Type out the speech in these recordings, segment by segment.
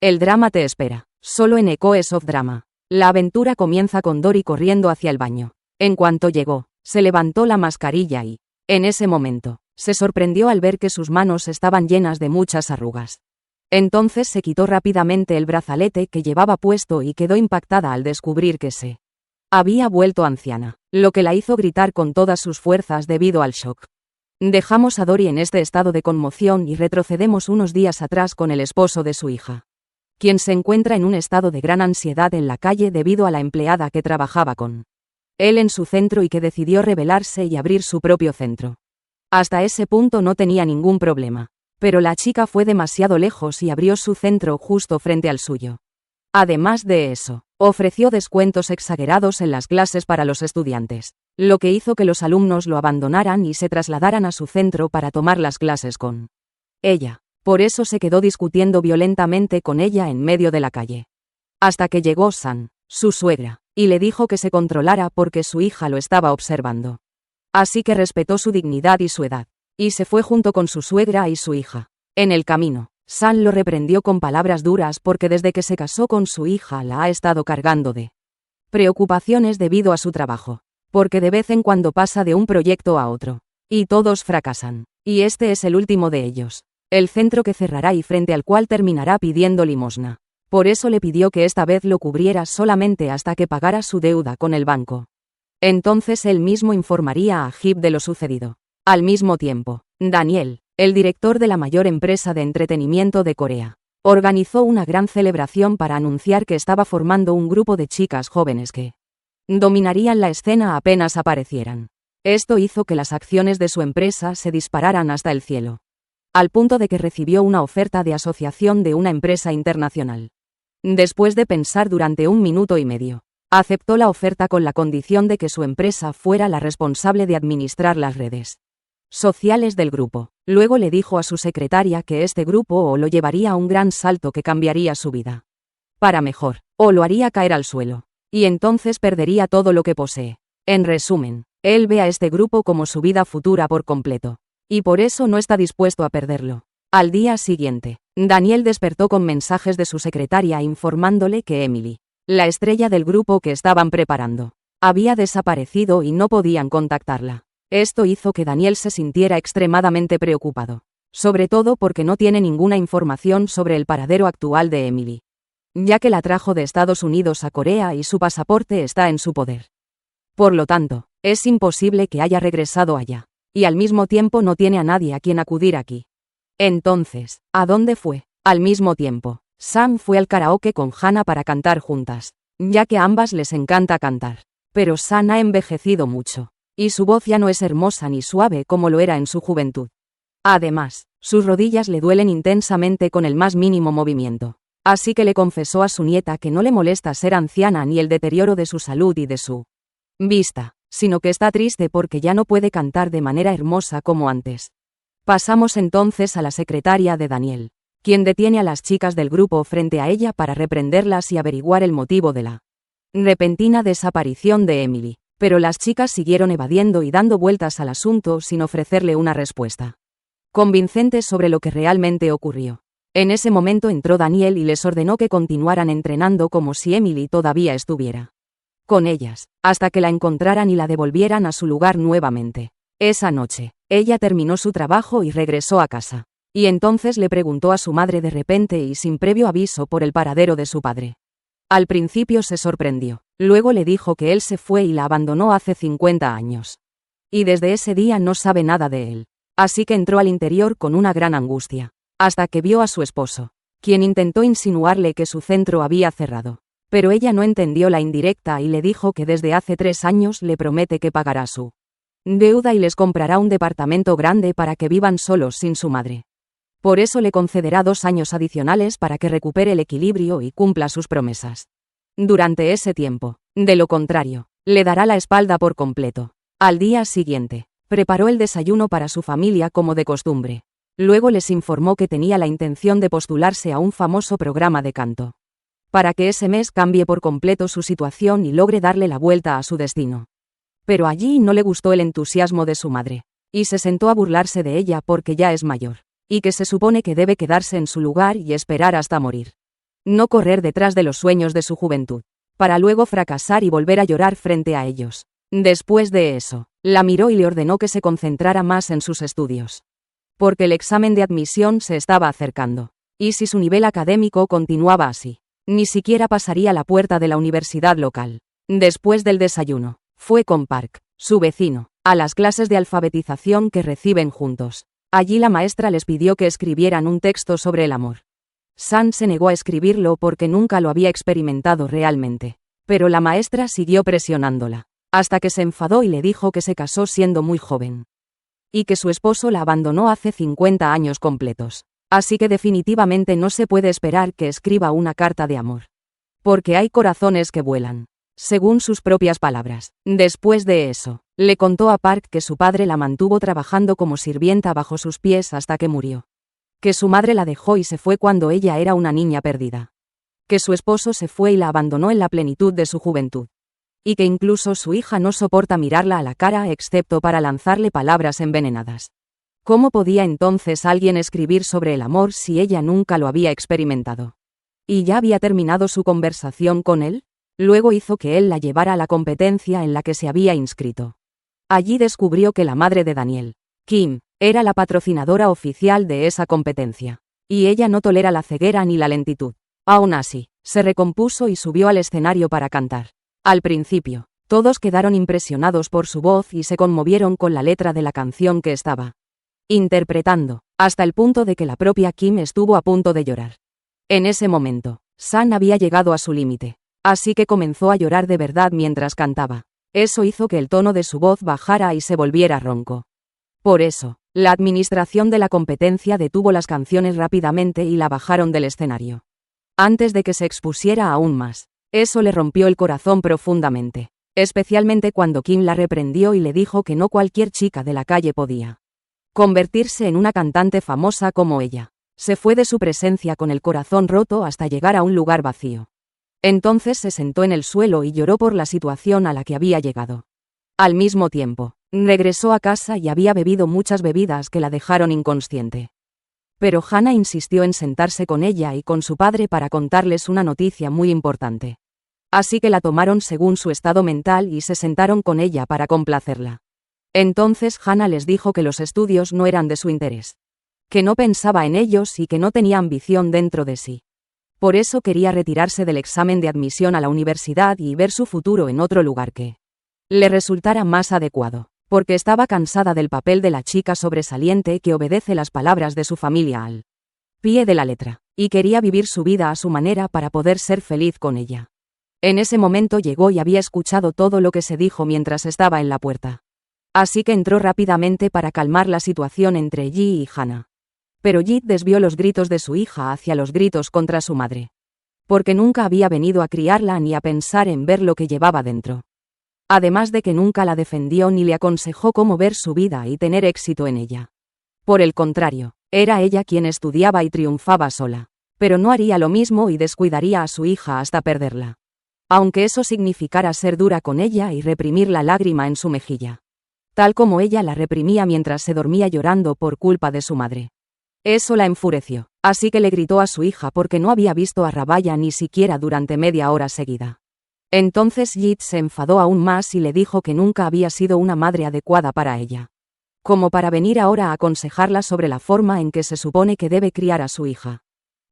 El drama te espera. Solo en Echoes of Drama. La aventura comienza con Dory corriendo hacia el baño. En cuanto llegó, se levantó la mascarilla y, en ese momento, se sorprendió al ver que sus manos estaban llenas de muchas arrugas. Entonces se quitó rápidamente el brazalete que llevaba puesto y quedó impactada al descubrir que se había vuelto anciana, lo que la hizo gritar con todas sus fuerzas debido al shock. Dejamos a Dory en este estado de conmoción y retrocedemos unos días atrás con el esposo de su hija, quien se encuentra en un estado de gran ansiedad en la calle debido a la empleada que trabajaba con él en su centro y que decidió rebelarse y abrir su propio centro. Hasta ese punto no tenía ningún problema, pero la chica fue demasiado lejos y abrió su centro justo frente al suyo. Además de eso, ofreció descuentos exagerados en las clases para los estudiantes, lo que hizo que los alumnos lo abandonaran y se trasladaran a su centro para tomar las clases con ella. Por eso se quedó discutiendo violentamente con ella en medio de la calle. Hasta que llegó San, su suegra, y le dijo que se controlara porque su hija lo estaba observando. Así que respetó su dignidad y su edad, y se fue junto con su suegra y su hija. En el camino, San lo reprendió con palabras duras porque desde que se casó con su hija la ha estado cargando de preocupaciones debido a su trabajo, porque de vez en cuando pasa de un proyecto a otro, y todos fracasan, y este es el último de ellos. El centro que cerrará y frente al cual terminará pidiendo limosna. Por eso le pidió que esta vez lo cubriera solamente hasta que pagara su deuda con el banco. Entonces él mismo informaría a Hip de lo sucedido. Al mismo tiempo, Daniel, el director de la mayor empresa de entretenimiento de Corea, organizó una gran celebración para anunciar que estaba formando un grupo de chicas jóvenes que dominarían la escena apenas aparecieran. Esto hizo que las acciones de su empresa se dispararan hasta el cielo, al punto de que recibió una oferta de asociación de una empresa internacional. Después de pensar durante 1 minuto y medio, aceptó la oferta con la condición de que su empresa fuera la responsable de administrar las redes sociales del grupo. Luego le dijo a su secretaria que este grupo o lo llevaría a un gran salto que cambiaría su vida para mejor, o lo haría caer al suelo, y entonces perdería todo lo que posee. En resumen, él ve a este grupo como su vida futura por completo, y por eso no está dispuesto a perderlo. Al día siguiente, Daniel despertó con mensajes de su secretaria informándole que Emily, la estrella del grupo que estaban preparando, había desaparecido y no podían contactarla. Esto hizo que Daniel se sintiera extremadamente preocupado, sobre todo porque no tiene ninguna información sobre el paradero actual de Emily, ya que la trajo de Estados Unidos a Corea y su pasaporte está en su poder. Por lo tanto, es imposible que haya regresado allá, y al mismo tiempo no tiene a nadie a quien acudir aquí. Entonces, ¿a dónde fue? Al mismo tiempo, Sam fue al karaoke con Hannah para cantar juntas, ya que a ambas les encanta cantar. Pero Sam ha envejecido mucho, y su voz ya no es hermosa ni suave como lo era en su juventud. Además, sus rodillas le duelen intensamente con el más mínimo movimiento. Así que le confesó a su nieta que no le molesta ser anciana ni el deterioro de su salud y de su vista, sino que está triste porque ya no puede cantar de manera hermosa como antes. Pasamos entonces a la secretaria de Daniel, quien detiene a las chicas del grupo frente a ella para reprenderlas y averiguar el motivo de la repentina desaparición de Emily, pero las chicas siguieron evadiendo y dando vueltas al asunto sin ofrecerle una respuesta convincente sobre lo que realmente ocurrió. En ese momento entró Daniel y les ordenó que continuaran entrenando como si Emily todavía estuviera con ellas, hasta que la encontraran y la devolvieran a su lugar nuevamente. Esa noche, ella terminó su trabajo y regresó a casa. Y entonces le preguntó a su madre de repente y sin previo aviso por el paradero de su padre. Al principio se sorprendió, luego le dijo que él se fue y la abandonó hace 50 años. Y desde ese día no sabe nada de él. Así que entró al interior con una gran angustia, hasta que vio a su esposo, quien intentó insinuarle que su centro había cerrado. Pero ella no entendió la indirecta y le dijo que desde hace 3 años le promete que pagará su deuda y les comprará un departamento grande para que vivan solos sin su madre. Por eso le concederá 2 años adicionales para que recupere el equilibrio y cumpla sus promesas. Durante ese tiempo, de lo contrario, le dará la espalda por completo. Al día siguiente, preparó el desayuno para su familia como de costumbre. Luego les informó que tenía la intención de postularse a un famoso programa de canto, para que ese mes cambie por completo su situación y logre darle la vuelta a su destino. Pero allí no le gustó el entusiasmo de su madre, y se sentó a burlarse de ella porque ya es mayor, y que se supone que debe quedarse en su lugar y esperar hasta morir. no correr detrás de los sueños de su juventud, para luego fracasar y volver a llorar frente a ellos. Después de eso, la miró y le ordenó que se concentrara más en sus estudios. Porque el examen de admisión se estaba acercando. Y si su nivel académico continuaba así, ni siquiera pasaría la puerta de la universidad local. Después del desayuno, fue con Park, su vecino, a las clases de alfabetización que reciben juntos. Allí la maestra les pidió que escribieran un texto sobre el amor. San se negó a escribirlo porque nunca lo había experimentado realmente. Pero la maestra siguió presionándola, hasta que se enfadó y le dijo que se casó siendo muy joven. Y que su esposo la abandonó hace 50 años completos. Así que definitivamente no se puede esperar que escriba una carta de amor. Porque hay corazones que vuelan. Según sus propias palabras. Después de eso, le contó a Park que su padre la mantuvo trabajando como sirvienta bajo sus pies hasta que murió. Que su madre la dejó y se fue cuando ella era una niña perdida. Que su esposo se fue y la abandonó en la plenitud de su juventud. Y que incluso su hija no soporta mirarla a la cara excepto para lanzarle palabras envenenadas. ¿Cómo podía entonces alguien escribir sobre el amor si ella nunca lo había experimentado? ¿Y ya había terminado su conversación con él? Luego hizo que él la llevara a la competencia en la que se había inscrito. Allí descubrió que la madre de Daniel, Kim, era la patrocinadora oficial de esa competencia. Y ella no tolera la ceguera ni la lentitud. Aún así, se recompuso y subió al escenario para cantar. Al principio, todos quedaron impresionados por su voz y se conmovieron con la letra de la canción que estaba interpretando, hasta el punto de que la propia Kim estuvo a punto de llorar. En ese momento, San había llegado a su límite, así que comenzó a llorar de verdad mientras cantaba. Eso hizo que el tono de su voz bajara y se volviera ronco. Por eso, la administración de la competencia detuvo las canciones rápidamente y la bajaron del escenario. Antes de que se expusiera aún más. Eso le rompió el corazón profundamente, especialmente cuando Kim la reprendió y le dijo que no cualquier chica de la calle podía convertirse en una cantante famosa como ella. Se fue de su presencia con el corazón roto hasta llegar a un lugar vacío. Entonces se sentó en el suelo y lloró por la situación a la que había llegado. Al mismo tiempo, regresó a casa y había bebido muchas bebidas que la dejaron inconsciente. Pero Hannah insistió en sentarse con ella y con su padre para contarles una noticia muy importante. Así que la tomaron según su estado mental y se sentaron con ella para complacerla. Entonces Hannah les dijo que los estudios no eran de su interés. Que no pensaba en ellos y que no tenía ambición dentro de sí. Por eso quería retirarse del examen de admisión a la universidad y ver su futuro en otro lugar que le resultara más adecuado. Porque estaba cansada del papel de la chica sobresaliente que obedece las palabras de su familia al pie de la letra, y quería vivir su vida a su manera para poder ser feliz con ella. En ese momento llegó y había escuchado todo lo que se dijo mientras estaba en la puerta. Así que entró rápidamente para calmar la situación entre Ji y Hannah. Pero Ji desvió los gritos de su hija hacia los gritos contra su madre. Porque nunca había venido a criarla ni a pensar en ver lo que llevaba dentro. Además de que nunca la defendió ni le aconsejó cómo ver su vida y tener éxito en ella. Por el contrario, era ella quien estudiaba y triunfaba sola. Pero no haría lo mismo y descuidaría a su hija hasta perderla. Aunque eso significara ser dura con ella y reprimir la lágrima en su mejilla. Tal como ella la reprimía mientras se dormía llorando por culpa de su madre. Eso la enfureció, así que le gritó a su hija porque no había visto a Rabaya ni siquiera durante media hora seguida. Entonces Jit se enfadó aún más y le dijo que nunca había sido una madre adecuada para ella. Como para venir ahora a aconsejarla sobre la forma en que se supone que debe criar a su hija.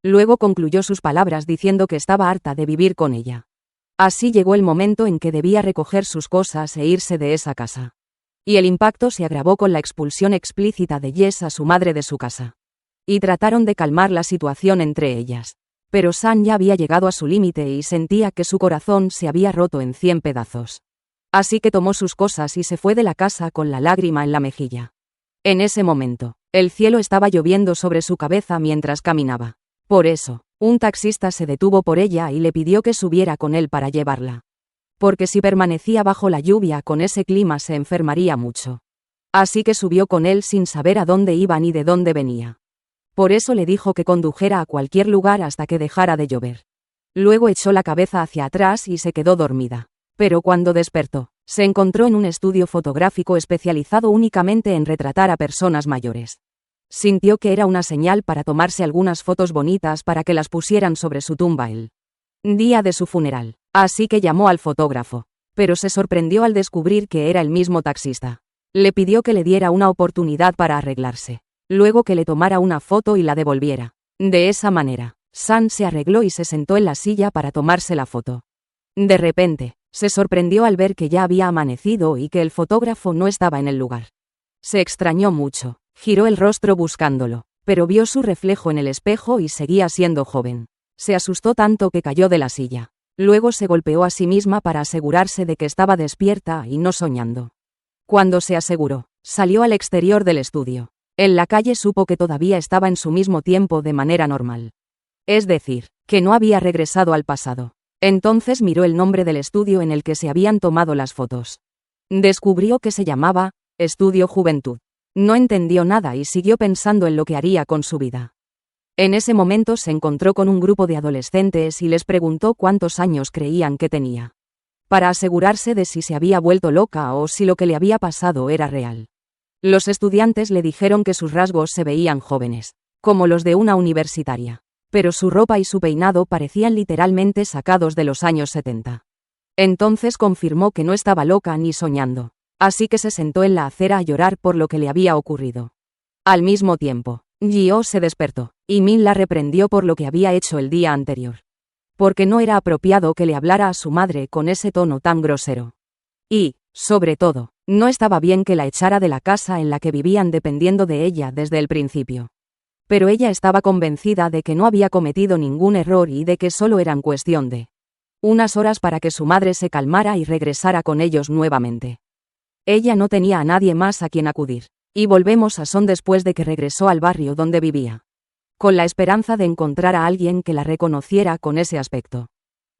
Luego concluyó sus palabras diciendo que estaba harta de vivir con ella. Así llegó el momento en que debía recoger sus cosas e irse de esa casa. Y el impacto se agravó con la expulsión explícita de Jess a su madre de su casa. Y trataron de calmar la situación entre ellas. Pero San ya había llegado a su límite y sentía que su corazón se había roto en 100 pedazos. Así que tomó sus cosas y se fue de la casa con la lágrima en la mejilla. En ese momento, el cielo estaba lloviendo sobre su cabeza mientras caminaba. Por eso, un taxista se detuvo por ella y le pidió que subiera con él para llevarla. Porque si permanecía bajo la lluvia con ese clima se enfermaría mucho. Así que subió con él sin saber a dónde iba ni de dónde venía. Por eso le dijo que condujera a cualquier lugar hasta que dejara de llover. Luego echó la cabeza hacia atrás y se quedó dormida. Pero cuando despertó, se encontró en un estudio fotográfico especializado únicamente en retratar a personas mayores. Sintió que era una señal para tomarse algunas fotos bonitas para que las pusieran sobre su tumba el día de su funeral. Así que llamó al fotógrafo. Pero se sorprendió al descubrir que era el mismo taxista. Le pidió que le diera una oportunidad para arreglarse. Luego que le tomara una foto y la devolviera. De esa manera, San se arregló y se sentó en la silla para tomarse la foto. De repente, se sorprendió al ver que ya había amanecido y que el fotógrafo no estaba en el lugar. Se extrañó mucho, giró el rostro buscándolo, pero vio su reflejo en el espejo y seguía siendo joven. Se asustó tanto que cayó de la silla. Luego se golpeó a sí misma para asegurarse de que estaba despierta y no soñando. Cuando se aseguró, salió al exterior del estudio. En la calle supo que todavía estaba en su mismo tiempo de manera normal. Es decir, que no había regresado al pasado. Entonces miró el nombre del estudio en el que se habían tomado las fotos. Descubrió que se llamaba Estudio Juventud. No entendió nada y siguió pensando en lo que haría con su vida. En ese momento se encontró con un grupo de adolescentes y les preguntó cuántos años creían que tenía. Para asegurarse de si se había vuelto loca o si lo que le había pasado era real. Los estudiantes le dijeron que sus rasgos se veían jóvenes, como los de una universitaria. Pero su ropa y su peinado parecían literalmente sacados de los años 70. Entonces confirmó que no estaba loca ni soñando, así que se sentó en la acera a llorar por lo que le había ocurrido. Al mismo tiempo, Gio se despertó, y Min la reprendió por lo que había hecho el día anterior. Porque no era apropiado que le hablara a su madre con ese tono tan grosero. Y, sobre todo, no estaba bien que la echara de la casa en la que vivían dependiendo de ella desde el principio. Pero ella estaba convencida de que no había cometido ningún error y de que solo eran cuestión de unas horas para que su madre se calmara y regresara con ellos nuevamente. Ella no tenía a nadie más a quien acudir, y volvemos a Son después de que regresó al barrio donde vivía, con la esperanza de encontrar a alguien que la reconociera con ese aspecto.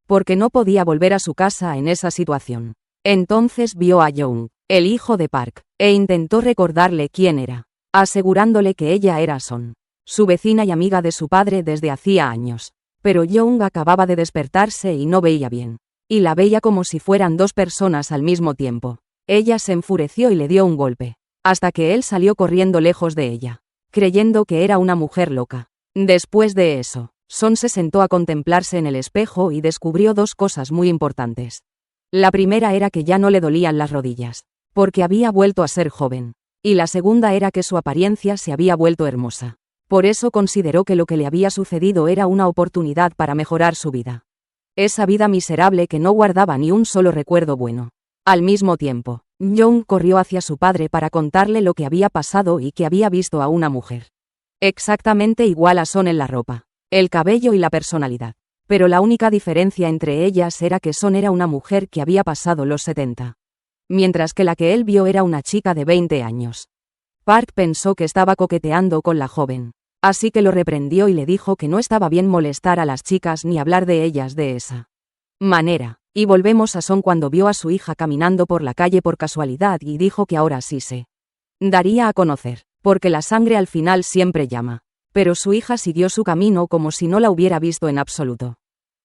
Porque no podía volver a su casa en esa situación. Entonces vio a Young, el hijo de Park, e intentó recordarle quién era, asegurándole que ella era Son, su vecina y amiga de su padre desde hacía años. Pero Young acababa de despertarse y no veía bien. Y la veía como si fueran dos personas al mismo tiempo. Ella se enfureció y le dio un golpe, hasta que él salió corriendo lejos de ella, creyendo que era una mujer loca. Después de eso, Son se sentó a contemplarse en el espejo y descubrió dos cosas muy importantes. La primera era que ya no le dolían las rodillas, porque había vuelto a ser joven. Y la segunda era que su apariencia se había vuelto hermosa. Por eso consideró que lo que le había sucedido era una oportunidad para mejorar su vida. Esa vida miserable que no guardaba ni un solo recuerdo bueno. Al mismo tiempo, Young corrió hacia su padre para contarle lo que había pasado y que había visto a una mujer exactamente igual a Son en la ropa, el cabello y la personalidad. Pero la única diferencia entre ellas era que Son era una mujer que había pasado los 70. Mientras que la que él vio era una chica de 20 años. Park pensó que estaba coqueteando con la joven. Así que lo reprendió y le dijo que no estaba bien molestar a las chicas ni hablar de ellas de esa manera. Y volvemos a Son cuando vio a su hija caminando por la calle por casualidad y dijo que ahora sí se daría a conocer, porque la sangre al final siempre llama. Pero su hija siguió su camino como si no la hubiera visto en absoluto.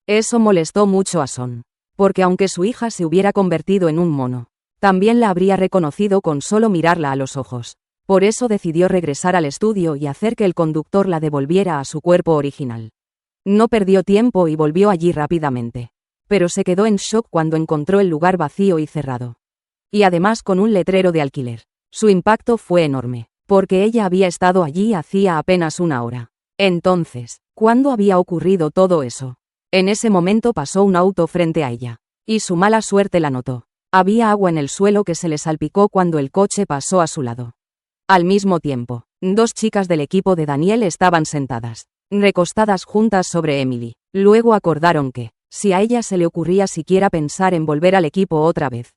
Eso molestó mucho a Son, porque aunque su hija se hubiera convertido en un mono, también la habría reconocido con solo mirarla a los ojos. Por eso decidió regresar al estudio y hacer que el conductor la devolviera a su cuerpo original. No perdió tiempo y volvió allí rápidamente. Pero se quedó en shock cuando encontró el lugar vacío y cerrado. Y además con un letrero de alquiler. Su impacto fue enorme, porque ella había estado allí hacía apenas una hora. Entonces, ¿cuándo había ocurrido todo eso? En ese momento pasó un auto frente a ella, y su mala suerte la notó. Había agua en el suelo que se le salpicó cuando el coche pasó a su lado. Al mismo tiempo, dos chicas del equipo de Daniel estaban sentadas, recostadas juntas sobre Emily. Luego acordaron que, si a ella se le ocurría siquiera pensar en volver al equipo otra vez,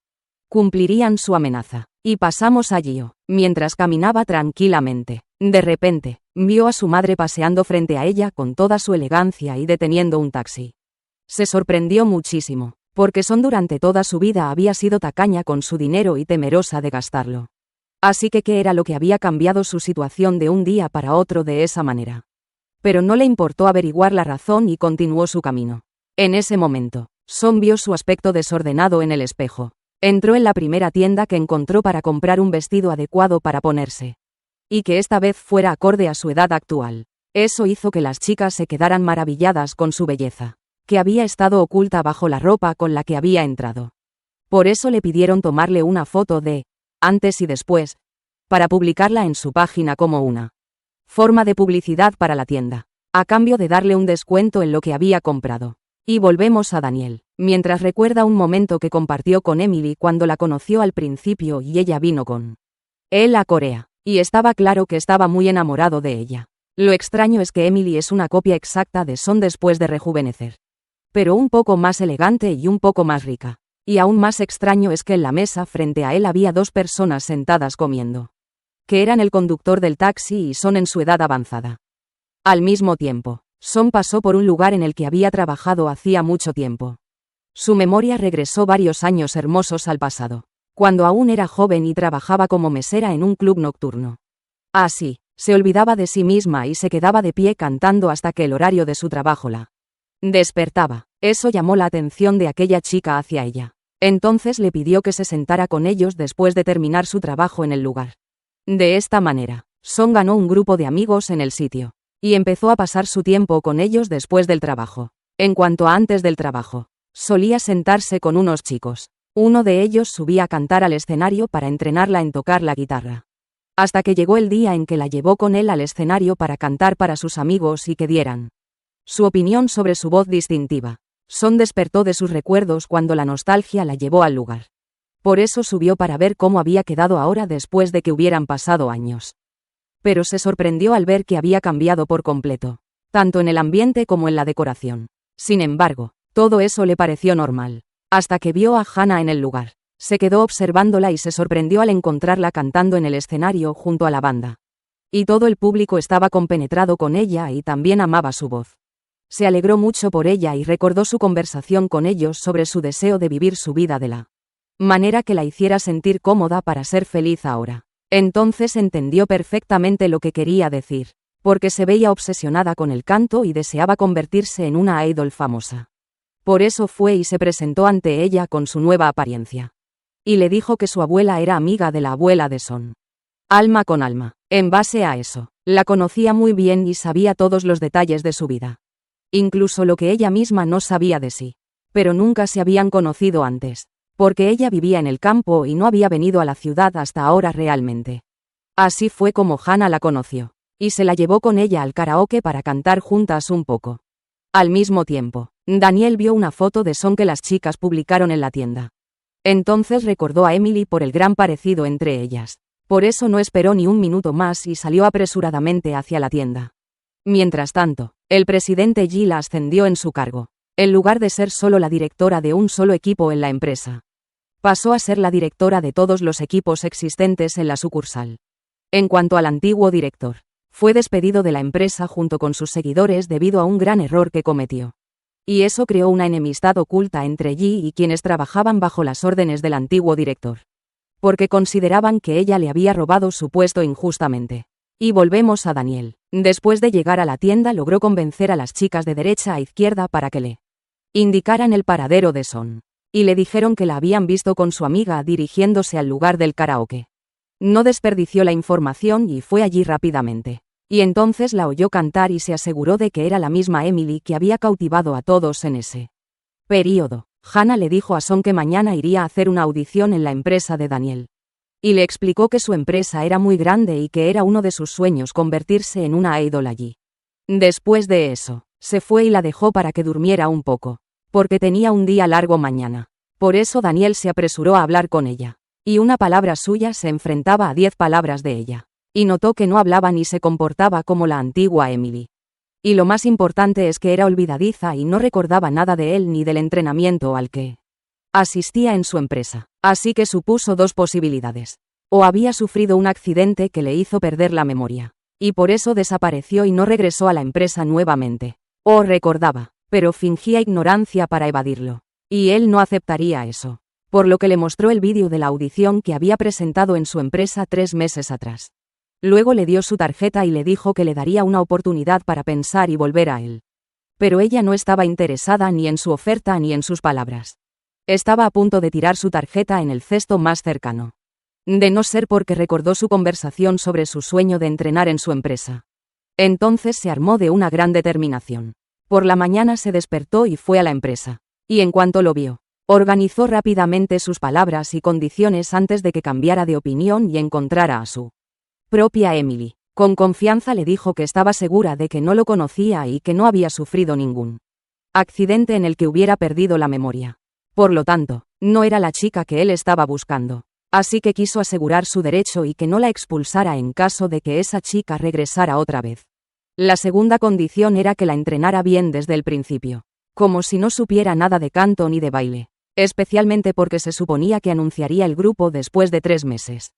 cumplirían su amenaza. Y pasamos a Gio, mientras caminaba tranquilamente. De repente, vio a su madre paseando frente a ella con toda su elegancia y deteniendo un taxi. Se sorprendió muchísimo, porque Son durante toda su vida había sido tacaña con su dinero y temerosa de gastarlo. Así que ¿qué era lo que había cambiado su situación de un día para otro de esa manera? Pero no le importó averiguar la razón y continuó su camino. En ese momento, Son vio su aspecto desordenado en el espejo. Entró en la primera tienda que encontró para comprar un vestido adecuado para ponerse. y que esta vez fuera acorde a su edad actual. Eso hizo que las chicas se quedaran maravilladas con su belleza, que había estado oculta bajo la ropa con la que había entrado. Por eso le pidieron tomarle una foto de antes y después, para publicarla en su página como una forma de publicidad para la tienda, a cambio de darle un descuento en lo que había comprado. Y volvemos a Daniel, mientras recuerda un momento que compartió con Emily cuando la conoció al principio y ella vino con él a Corea, y estaba claro que estaba muy enamorado de ella. Lo extraño es que Emily es una copia exacta de Son después de rejuvenecer, pero un poco más elegante y un poco más rica. Y aún más extraño es que en la mesa frente a él había dos personas sentadas comiendo, que eran el conductor del taxi y Son en su edad avanzada. Al mismo tiempo, Son pasó por un lugar en el que había trabajado hacía mucho tiempo. Su memoria regresó varios años hermosos al pasado, cuando aún era joven y trabajaba como mesera en un club nocturno. Así, se olvidaba de sí misma y se quedaba de pie cantando hasta que el horario de su trabajo la despertaba. Eso llamó la atención de aquella chica hacia ella. Entonces le pidió que se sentara con ellos después de terminar su trabajo en el lugar. De esta manera, Son ganó un grupo de amigos en el sitio, y empezó a pasar su tiempo con ellos después del trabajo. En cuanto a antes del trabajo, solía sentarse con unos chicos. Uno de ellos subía a cantar al escenario para entrenarla en tocar la guitarra. Hasta que llegó el día en que la llevó con él al escenario para cantar para sus amigos y que dieran su opinión sobre su voz distintiva. Son despertó de sus recuerdos cuando la nostalgia la llevó al lugar. Por eso subió para ver cómo había quedado ahora después de que hubieran pasado años. Pero se sorprendió al ver que había cambiado por completo, tanto en el ambiente como en la decoración. Sin embargo, todo eso le pareció normal, hasta que vio a Hannah en el lugar. Se quedó observándola y se sorprendió al encontrarla cantando en el escenario junto a la banda. Y todo el público estaba compenetrado con ella y también amaba su voz. Se alegró mucho por ella y recordó su conversación con ellos sobre su deseo de vivir su vida de la manera que la hiciera sentir cómoda para ser feliz ahora. Entonces entendió perfectamente lo que quería decir, porque se veía obsesionada con el canto y deseaba convertirse en una idol famosa. Por eso fue y se presentó ante ella con su nueva apariencia. Y le dijo que su abuela era amiga de la abuela de Son. Alma con alma. En base a eso, la conocía muy bien y sabía todos los detalles de su vida. Incluso lo que ella misma no sabía de sí. Pero nunca se habían conocido antes, porque ella vivía en el campo y no había venido a la ciudad hasta ahora realmente. Así fue como Hannah la conoció, y se la llevó con ella al karaoke para cantar juntas un poco. Al mismo tiempo, Daniel vio una foto de Son que las chicas publicaron en la tienda. Entonces recordó a Emily por el gran parecido entre ellas. Por eso no esperó ni un minuto más y salió apresuradamente hacia la tienda. Mientras tanto, el presidente Yi la ascendió en su cargo. En lugar de ser solo la directora de un solo equipo en la empresa, pasó a ser la directora de todos los equipos existentes en la sucursal. En cuanto al antiguo director, fue despedido de la empresa junto con sus seguidores debido a un gran error que cometió. Y eso creó una enemistad oculta entre Yi y quienes trabajaban bajo las órdenes del antiguo director, porque consideraban que ella le había robado su puesto injustamente. Y volvemos a Daniel. Después de llegar a la tienda logró convencer a las chicas de derecha a izquierda para que le indicaran el paradero de Son. Y le dijeron que la habían visto con su amiga dirigiéndose al lugar del karaoke. No desperdició la información y fue allí rápidamente. Y entonces la oyó cantar y se aseguró de que era la misma Emily que había cautivado a todos en ese período. Hannah le dijo a Son que mañana iría a hacer una audición en la empresa de Daniel. Y le explicó que su empresa era muy grande y que era uno de sus sueños convertirse en una idol allí. Después de eso, se fue y la dejó para que durmiera un poco, porque tenía un día largo mañana. Por eso Daniel se apresuró a hablar con ella, y una palabra suya se enfrentaba a 10 palabras de ella, y notó que no hablaba ni se comportaba como la antigua Emily. Y lo más importante es que era olvidadiza y no recordaba nada de él ni del entrenamiento al que asistía en su empresa. Así que supuso dos posibilidades. O había sufrido un accidente que le hizo perder la memoria, y por eso desapareció y no regresó a la empresa nuevamente. O recordaba, pero fingía ignorancia para evadirlo. Y él no aceptaría eso. Por lo que le mostró el vídeo de la audición que había presentado en su empresa 3 meses atrás. Luego le dio su tarjeta y le dijo que le daría una oportunidad para pensar y volver a él. Pero ella no estaba interesada ni en su oferta ni en sus palabras. Estaba a punto de tirar su tarjeta en el cesto más cercano. de no ser porque recordó su conversación sobre su sueño de entrenar en su empresa. Entonces se armó de una gran determinación. Por la mañana se despertó y fue a la empresa. Y en cuanto lo vio, organizó rápidamente sus palabras y condiciones antes de que cambiara de opinión y encontrara a su propia Emily. Con confianza le dijo que estaba segura de que no lo conocía y que no había sufrido ningún accidente en el que hubiera perdido la memoria. Por lo tanto, no era la chica que él estaba buscando. Así que quiso asegurar su derecho y que no la expulsara en caso de que esa chica regresara otra vez. La segunda condición era que la entrenara bien desde el principio, como si no supiera nada de canto ni de baile, especialmente porque se suponía que anunciaría el grupo después de 3 meses.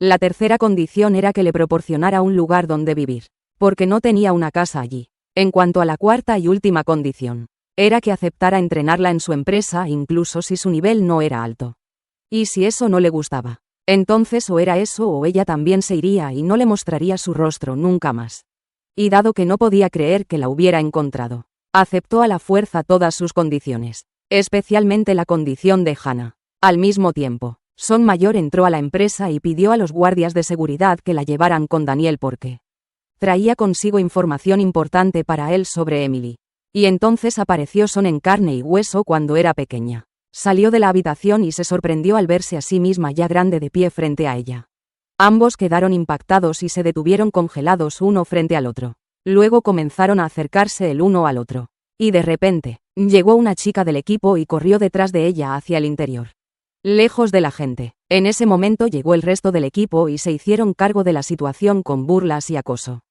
La tercera condición era que le proporcionara un lugar donde vivir, porque no tenía una casa allí. En cuanto a la cuarta y última condición, era que aceptara entrenarla en su empresa incluso si su nivel no era alto. Y si eso no le gustaba, entonces o era eso o ella también se iría y no le mostraría su rostro nunca más. Y dado que no podía creer que la hubiera encontrado, aceptó a la fuerza todas sus condiciones, especialmente la condición de Hannah. Al mismo tiempo, Son Mayor entró a la empresa y pidió a los guardias de seguridad que la llevaran con Daniel porque traía consigo información importante para él sobre Emily. Y entonces apareció Son en carne y hueso cuando era pequeña. Salió de la habitación y se sorprendió al verse a sí misma ya grande de pie frente a ella. Ambos quedaron impactados y se detuvieron congelados uno frente al otro. Luego comenzaron a acercarse el uno al otro. Y de repente, llegó una chica del equipo y corrió detrás de ella hacia el interior. Lejos de la gente. En ese momento llegó el resto del equipo y se hicieron cargo de la situación con burlas y acoso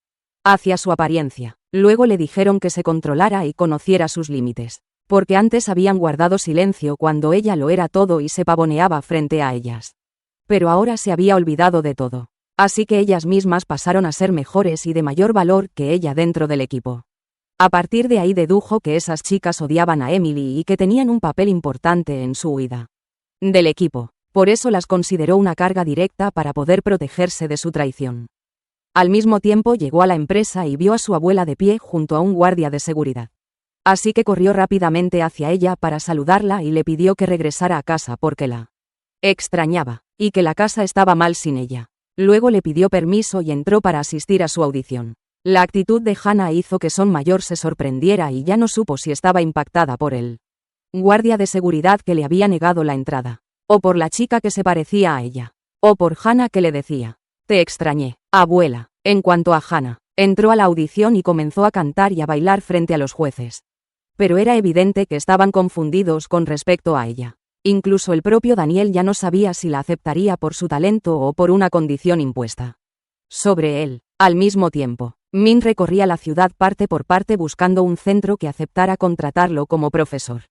hacia su apariencia. Luego le dijeron que se controlara y conociera sus límites, porque antes habían guardado silencio cuando ella lo era todo y se pavoneaba frente a ellas. Pero ahora se había olvidado de todo. Así que ellas mismas pasaron a ser mejores y de mayor valor que ella dentro del equipo. A partir de ahí dedujo que esas chicas odiaban a Emily y que tenían un papel importante en su huida del equipo. Por eso las consideró una carga directa para poder protegerse de su traición. Al mismo tiempo llegó a la empresa y vio a su abuela de pie junto a un guardia de seguridad. Así que corrió rápidamente hacia ella para saludarla y le pidió que regresara a casa porque la extrañaba, y que la casa estaba mal sin ella. Luego le pidió permiso y entró para asistir a su audición. La actitud de Hannah hizo que Son Mayor se sorprendiera y ya no supo si estaba impactada por él guardia de seguridad que le había negado la entrada, o por la chica que se parecía a ella, o por Hannah que le decía: «Te extrañé, abuela». En cuanto a Hannah, entró a la audición y comenzó a cantar y a bailar frente a los jueces. Pero era evidente que estaban confundidos con respecto a ella. Incluso el propio Daniel ya no sabía si la aceptaría por su talento o por una condición impuesta sobre él. Al mismo tiempo, Min recorría la ciudad parte por parte buscando un centro que aceptara contratarlo como profesor.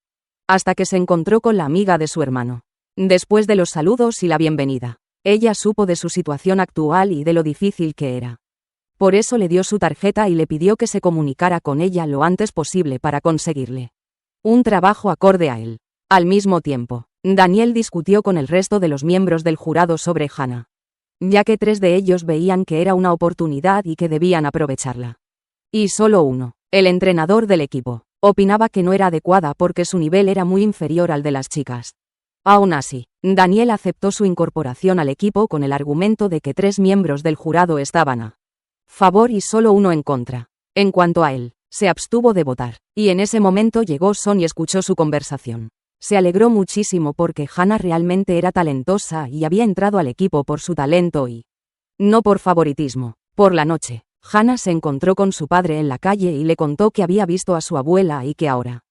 Hasta que se encontró con la amiga de su hermano. Después de los saludos y la bienvenida, ella supo de su situación actual y de lo difícil que era. Por eso le dio su tarjeta y le pidió que se comunicara con ella lo antes posible para conseguirle un trabajo acorde a él. Al mismo tiempo, Daniel discutió con el resto de los miembros del jurado sobre Hannah, ya que 3 de ellos veían que era una oportunidad y que debían aprovecharla. Y solo uno, el entrenador del equipo, opinaba que no era adecuada porque su nivel era muy inferior al de las chicas. Aún así, Daniel aceptó su incorporación al equipo con el argumento de que 3 miembros del jurado estaban a favor y solo uno en contra. En cuanto a él, se abstuvo de votar, y en ese momento llegó Son y escuchó su conversación. Se alegró muchísimo porque Hannah realmente era talentosa y había entrado al equipo por su talento y no por favoritismo. Por la noche, Hannah se encontró con su padre en la calle y le contó que había visto a su abuela y que ahora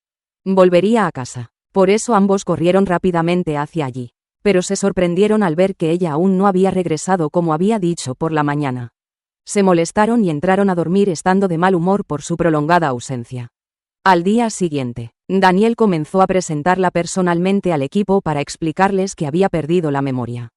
volvería a casa. Por eso ambos corrieron rápidamente hacia allí, pero se sorprendieron al ver que ella aún no había regresado como había dicho por la mañana. Se molestaron y entraron a dormir estando de mal humor por su prolongada ausencia. Al día siguiente, Daniel comenzó a presentarla personalmente al equipo para explicarles que había perdido la memoria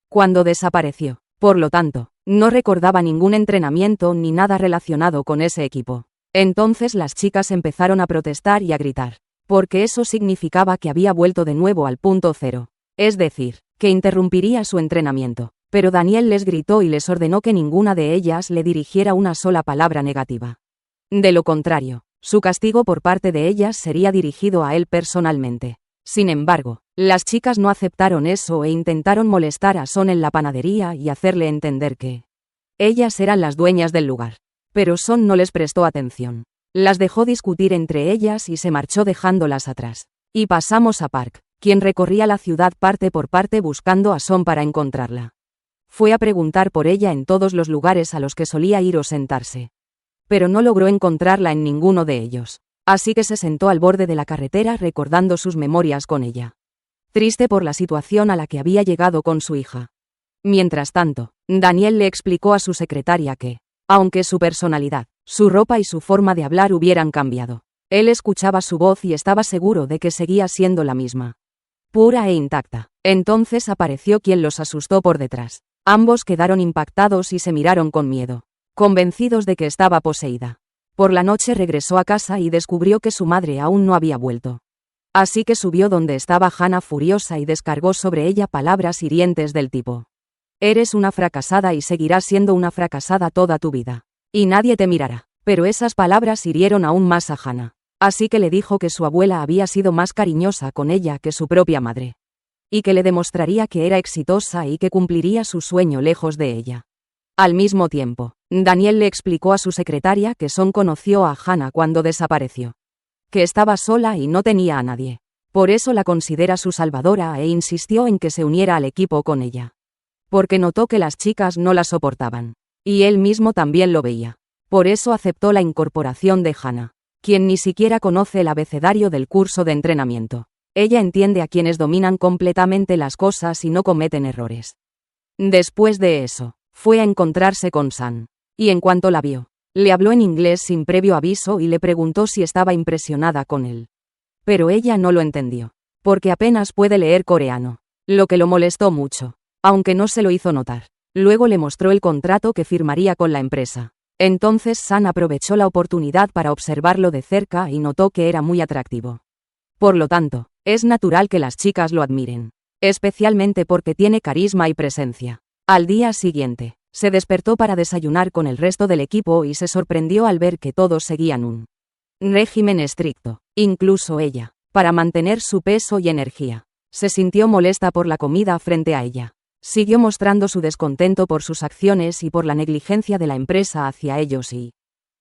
cuando desapareció. Por lo tanto, no recordaba ningún entrenamiento ni nada relacionado con ese equipo. Entonces las chicas empezaron a protestar y a gritar, porque eso significaba que había vuelto de nuevo al punto cero, es decir, que interrumpiría su entrenamiento. Pero Daniel les gritó y les ordenó que ninguna de ellas le dirigiera una sola palabra negativa. De lo contrario, su castigo por parte de ellas sería dirigido a él personalmente. Sin embargo, Las chicas no aceptaron eso e intentaron molestar a Son en la panadería y hacerle entender que ellas eran las dueñas del lugar. Pero Son no les prestó atención. Las dejó discutir entre ellas y se marchó dejándolas atrás. Y pasamos a Park, quien recorría la ciudad parte por parte buscando a Son para encontrarla. Fue a preguntar por ella en todos los lugares a los que solía ir o sentarse. Pero no logró encontrarla en ninguno de ellos. Así que se sentó al borde de la carretera recordando sus memorias con ella. Triste por la situación a la que había llegado con su hija. Mientras tanto, Daniel le explicó a su secretaria que, aunque su personalidad, su ropa y su forma de hablar hubieran cambiado, él escuchaba su voz y estaba seguro de que seguía siendo la misma. Pura e intacta. Entonces apareció quien los asustó por detrás. Ambos quedaron impactados y se miraron con miedo, convencidos de que estaba poseída. Por la noche regresó a casa y descubrió que su madre aún no había vuelto. Así que subió donde estaba Hannah furiosa y descargó sobre ella palabras hirientes del tipo: eres una fracasada y seguirás siendo una fracasada toda tu vida. Y nadie te mirará. Pero esas palabras hirieron aún más a Hannah. Así que le dijo que su abuela había sido más cariñosa con ella que su propia madre. Y que le demostraría que era exitosa y que cumpliría su sueño lejos de ella. Al mismo tiempo, Daniel le explicó a su secretaria que Son conoció a Hannah cuando desapareció. Que estaba sola y no tenía a nadie. Por eso la considera su salvadora e insistió en que se uniera al equipo con ella. Porque notó que las chicas no la soportaban. Y él mismo también lo veía. Por eso aceptó la incorporación de Hannah, quien ni siquiera conoce el abecedario del curso de entrenamiento. Ella entiende a quienes dominan completamente las cosas y no cometen errores. Después de eso, fue a encontrarse con San. Y en cuanto la vio, le habló en inglés sin previo aviso y le preguntó si estaba impresionada con él. Pero ella no lo entendió, porque apenas puede leer coreano, lo que lo molestó mucho, aunque no se lo hizo notar. Luego le mostró el contrato que firmaría con la empresa. Entonces San aprovechó la oportunidad para observarlo de cerca y notó que era muy atractivo. Por lo tanto, es natural que las chicas lo admiren, especialmente porque tiene carisma y presencia. Al día siguiente, se despertó para desayunar con el resto del equipo y se sorprendió al ver que todos seguían un régimen estricto, incluso ella, para mantener su peso y energía. Se sintió molesta por la comida frente a ella. Siguió mostrando su descontento por sus acciones y por la negligencia de la empresa hacia ellos y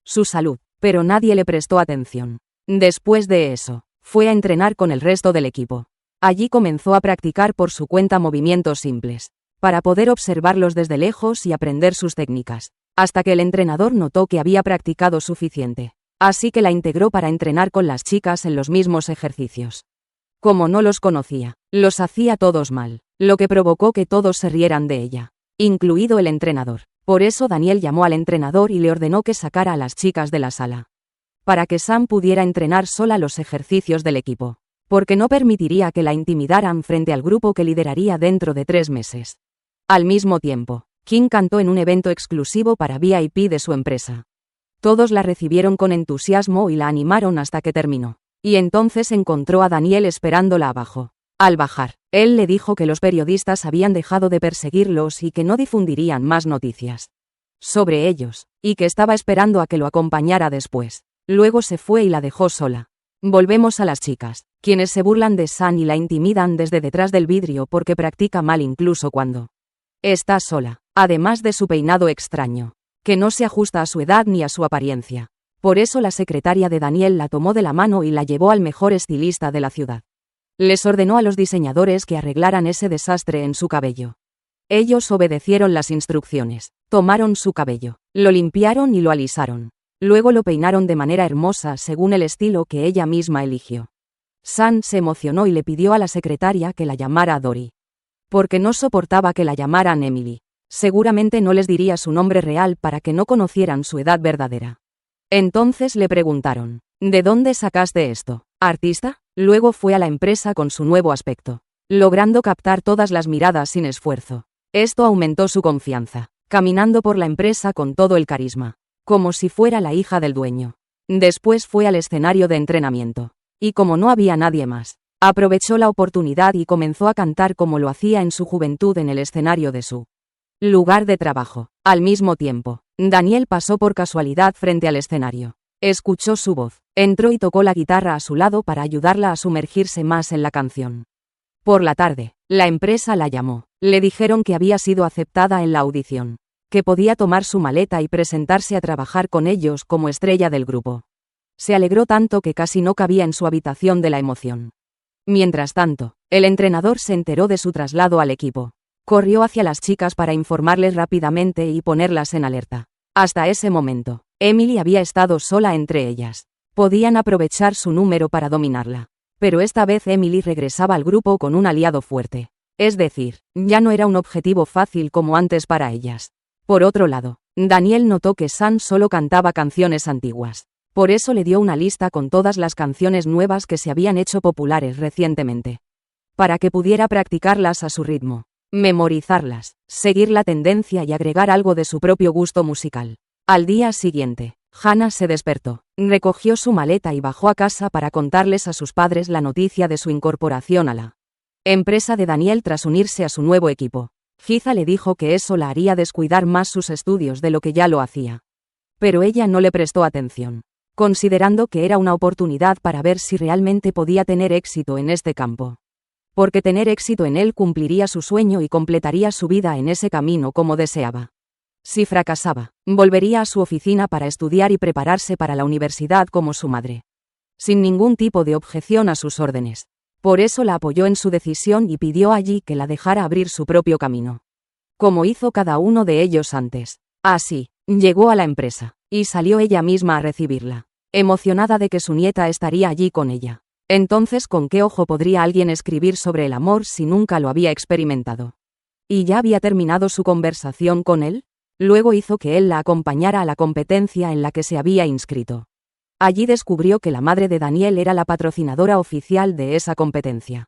su salud, pero nadie le prestó atención. Después de eso, fue a entrenar con el resto del equipo. Allí comenzó a practicar por su cuenta movimientos simples, para poder observarlos desde lejos y aprender sus técnicas, hasta que el entrenador notó que había practicado suficiente. Así que la integró para entrenar con las chicas en los mismos ejercicios. Como no los conocía, los hacía todos mal, lo que provocó que todos se rieran de ella, incluido el entrenador. Por eso Daniel llamó al entrenador y le ordenó que sacara a las chicas de la sala, para que Sam pudiera entrenar sola los ejercicios del equipo, porque no permitiría que la intimidaran frente al grupo que lideraría dentro de 3 meses. Al mismo tiempo, Kim cantó en un evento exclusivo para VIP de su empresa. Todos la recibieron con entusiasmo y la animaron hasta que terminó. Y entonces encontró a Daniel esperándola abajo. Al bajar, él le dijo que los periodistas habían dejado de perseguirlos y que no difundirían más noticias sobre ellos, y que estaba esperando a que lo acompañara después. Luego se fue y la dejó sola. Volvemos a las chicas, quienes se burlan de San y la intimidan desde detrás del vidrio porque practica mal incluso cuando está sola, además de su peinado extraño, que no se ajusta a su edad ni a su apariencia. Por eso la secretaria de Daniel la tomó de la mano y la llevó al mejor estilista de la ciudad. Les ordenó a los diseñadores que arreglaran ese desastre en su cabello. Ellos obedecieron las instrucciones, tomaron su cabello, lo limpiaron y lo alisaron. Luego lo peinaron de manera hermosa según el estilo que ella misma eligió. San se emocionó y le pidió a la secretaria que la llamara Dory, porque no soportaba que la llamaran Emily. Seguramente no les diría su nombre real para que no conocieran su edad verdadera. Entonces le preguntaron, ¿de dónde sacaste esto, artista? Luego fue a la empresa con su nuevo aspecto, logrando captar todas las miradas sin esfuerzo. Esto aumentó su confianza, caminando por la empresa con todo el carisma, como si fuera la hija del dueño. Después fue al escenario de entrenamiento, y como no había nadie más, aprovechó la oportunidad y comenzó a cantar como lo hacía en su juventud en el escenario de su lugar de trabajo. Al mismo tiempo, Daniel pasó por casualidad frente al escenario. Escuchó su voz, entró y tocó la guitarra a su lado para ayudarla a sumergirse más en la canción. Por la tarde, la empresa la llamó. Le dijeron que había sido aceptada en la audición, que podía tomar su maleta y presentarse a trabajar con ellos como estrella del grupo. Se alegró tanto que casi no cabía en su habitación de la emoción. Mientras tanto, el entrenador se enteró de su traslado al equipo. Corrió hacia las chicas para informarles rápidamente y ponerlas en alerta. Hasta ese momento, Emily había estado sola entre ellas. Podían aprovechar su número para dominarla. Pero esta vez Emily regresaba al grupo con un aliado fuerte. Es decir, ya no era un objetivo fácil como antes para ellas. Por otro lado, Daniel notó que San solo cantaba canciones antiguas. Por eso le dio una lista con todas las canciones nuevas que se habían hecho populares recientemente. Para que pudiera practicarlas a su ritmo, memorizarlas, seguir la tendencia y agregar algo de su propio gusto musical. Al día siguiente, Hannah se despertó, recogió su maleta y bajó a casa para contarles a sus padres la noticia de su incorporación a la empresa de Daniel tras unirse a su nuevo equipo. Giza le dijo que eso la haría descuidar más sus estudios de lo que ya lo hacía. Pero ella no le prestó atención, considerando que era una oportunidad para ver si realmente podía tener éxito en este campo. Porque tener éxito en él cumpliría su sueño y completaría su vida en ese camino como deseaba. Si fracasaba, volvería a su oficina para estudiar y prepararse para la universidad como su madre. Sin ningún tipo de objeción a sus órdenes. Por eso la apoyó en su decisión y pidió allí que la dejara abrir su propio camino. Como hizo cada uno de ellos antes. Así, llegó a la empresa, y salió ella misma a recibirla, emocionada de que su nieta estaría allí con ella. Entonces, ¿con qué ojo podría alguien escribir sobre el amor si nunca lo había experimentado? ¿Y ya había terminado su conversación con él? Luego hizo que él la acompañara a la competencia en la que se había inscrito. Allí descubrió que la madre de Daniel era la patrocinadora oficial de esa competencia.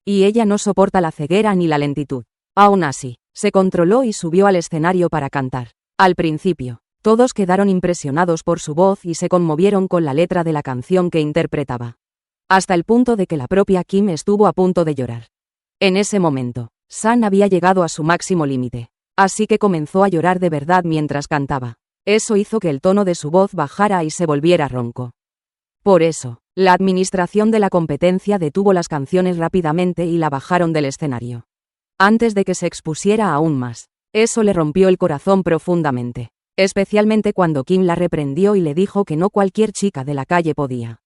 Y ella no soporta la ceguera ni la lentitud. Aún así, se controló y subió al escenario para cantar. Al principio, todos quedaron impresionados por su voz y se conmovieron con la letra de la canción que interpretaba. Hasta el punto de que la propia Kim estuvo a punto de llorar. En ese momento, San había llegado a su máximo límite. Así que comenzó a llorar de verdad mientras cantaba. Eso hizo que el tono de su voz bajara y se volviera ronco. Por eso, la administración de la competencia detuvo las canciones rápidamente y la bajaron del escenario. Antes de que se expusiera aún más. Eso le rompió el corazón profundamente. Especialmente cuando Kim la reprendió y le dijo que no cualquier chica de la calle podía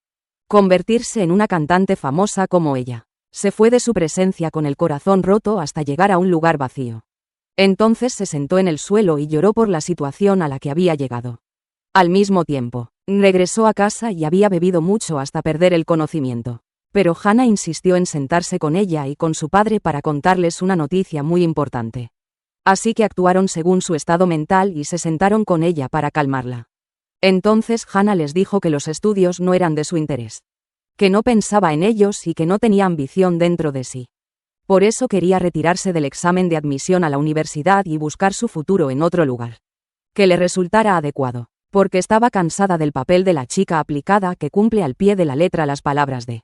convertirse en una cantante famosa como ella. Se fue de su presencia con el corazón roto hasta llegar a un lugar vacío. Entonces se sentó en el suelo y lloró por la situación a la que había llegado. Al mismo tiempo, regresó a casa y había bebido mucho hasta perder el conocimiento. Pero Hannah insistió en sentarse con ella y con su padre para contarles una noticia muy importante. Así que actuaron según su estado mental y se sentaron con ella para calmarla. Entonces Hannah les dijo que los estudios no eran de su interés. Que no pensaba en ellos y que no tenía ambición dentro de sí. Por eso quería retirarse del examen de admisión a la universidad y buscar su futuro en otro lugar. Que le resultara adecuado, porque estaba cansada del papel de la chica aplicada que cumple al pie de la letra las palabras de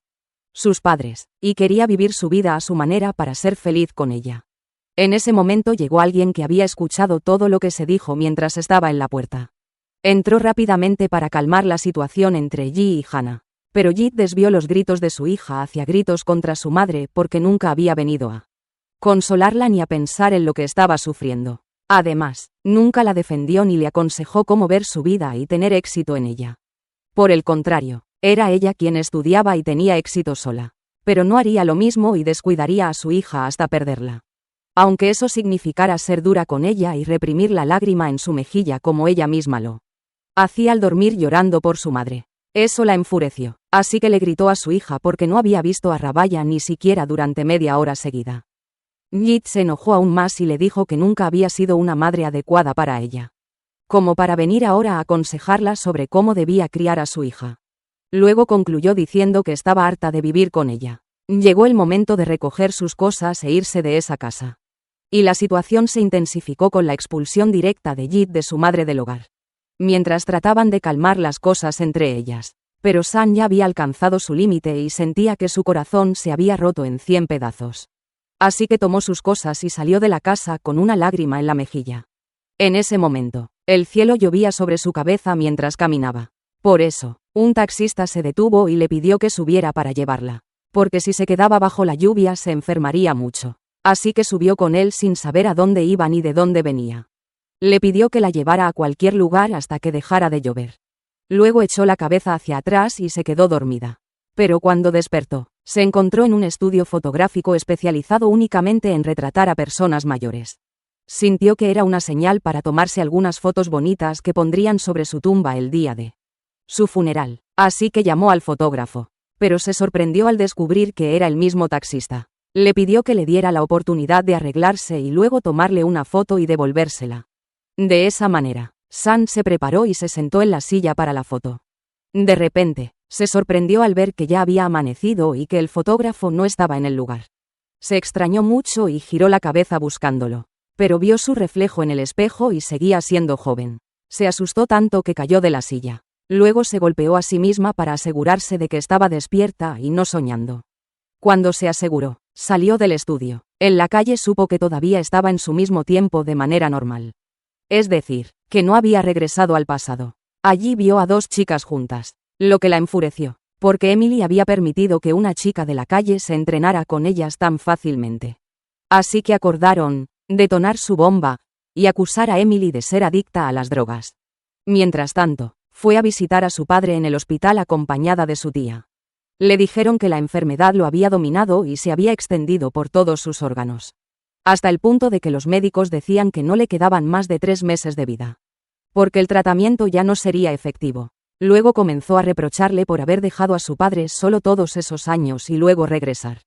sus padres, y quería vivir su vida a su manera para ser feliz con ella. En ese momento llegó alguien que había escuchado todo lo que se dijo mientras estaba en la puerta. Entró rápidamente para calmar la situación entre Ji y Hannah. Pero Ji desvió los gritos de su hija hacia gritos contra su madre porque nunca había venido a consolarla ni a pensar en lo que estaba sufriendo. Además, nunca la defendió ni le aconsejó cómo ver su vida y tener éxito en ella. Por el contrario, era ella quien estudiaba y tenía éxito sola. Pero no haría lo mismo y descuidaría a su hija hasta perderla. Aunque eso significara ser dura con ella y reprimir la lágrima en su mejilla como ella misma lo hacía al dormir llorando por su madre. Eso la enfureció, así que le gritó a su hija porque no había visto a Rabaya ni siquiera durante media hora seguida. Jit se enojó aún más y le dijo que nunca había sido una madre adecuada para ella. Como para venir ahora a aconsejarla sobre cómo debía criar a su hija. Luego concluyó diciendo que estaba harta de vivir con ella. Llegó el momento de recoger sus cosas e irse de esa casa. Y la situación se intensificó con la expulsión directa de Jit de su madre del hogar. Mientras trataban de calmar las cosas entre ellas. Pero San ya había alcanzado su límite y sentía que su corazón se había roto en 100 pedazos. Así que tomó sus cosas y salió de la casa con una lágrima en la mejilla. En ese momento, el cielo llovía sobre su cabeza mientras caminaba. Por eso, un taxista se detuvo y le pidió que subiera para llevarla. porque si se quedaba bajo la lluvia se enfermaría mucho. Así que subió con él sin saber a dónde iba ni de dónde venía. Le pidió que la llevara a cualquier lugar hasta que dejara de llover. Luego echó la cabeza hacia atrás y se quedó dormida. Pero cuando despertó, se encontró en un estudio fotográfico especializado únicamente en retratar a personas mayores. Sintió que era una señal para tomarse algunas fotos bonitas que pondrían sobre su tumba el día de su funeral, así que llamó al fotógrafo. Pero se sorprendió al descubrir que era el mismo taxista. Le pidió que le diera la oportunidad de arreglarse y luego tomarle una foto y devolvérsela. De esa manera, San se preparó y se sentó en la silla para la foto. De repente, se sorprendió al ver que ya había amanecido y que el fotógrafo no estaba en el lugar. Se extrañó mucho y giró la cabeza buscándolo, pero vio su reflejo en el espejo y seguía siendo joven. Se asustó tanto que cayó de la silla. Luego se golpeó a sí misma para asegurarse de que estaba despierta y no soñando. Cuando se aseguró, salió del estudio. En la calle supo que todavía estaba en su mismo tiempo de manera normal. Es decir, que no había regresado al pasado. Allí vio a dos chicas juntas, lo que la enfureció, porque Emily había permitido que una chica de la calle se entrenara con ellas tan fácilmente. Así que acordaron detonar su bomba y acusar a Emily de ser adicta a las drogas. Mientras tanto, fue a visitar a su padre en el hospital acompañada de su tía. Le dijeron que la enfermedad lo había dominado y se había extendido por todos sus órganos. Hasta el punto de que los médicos decían que no le quedaban más de 3 meses de vida. Porque el tratamiento ya no sería efectivo. Luego comenzó a reprocharle por haber dejado a su padre solo todos esos años y luego regresar.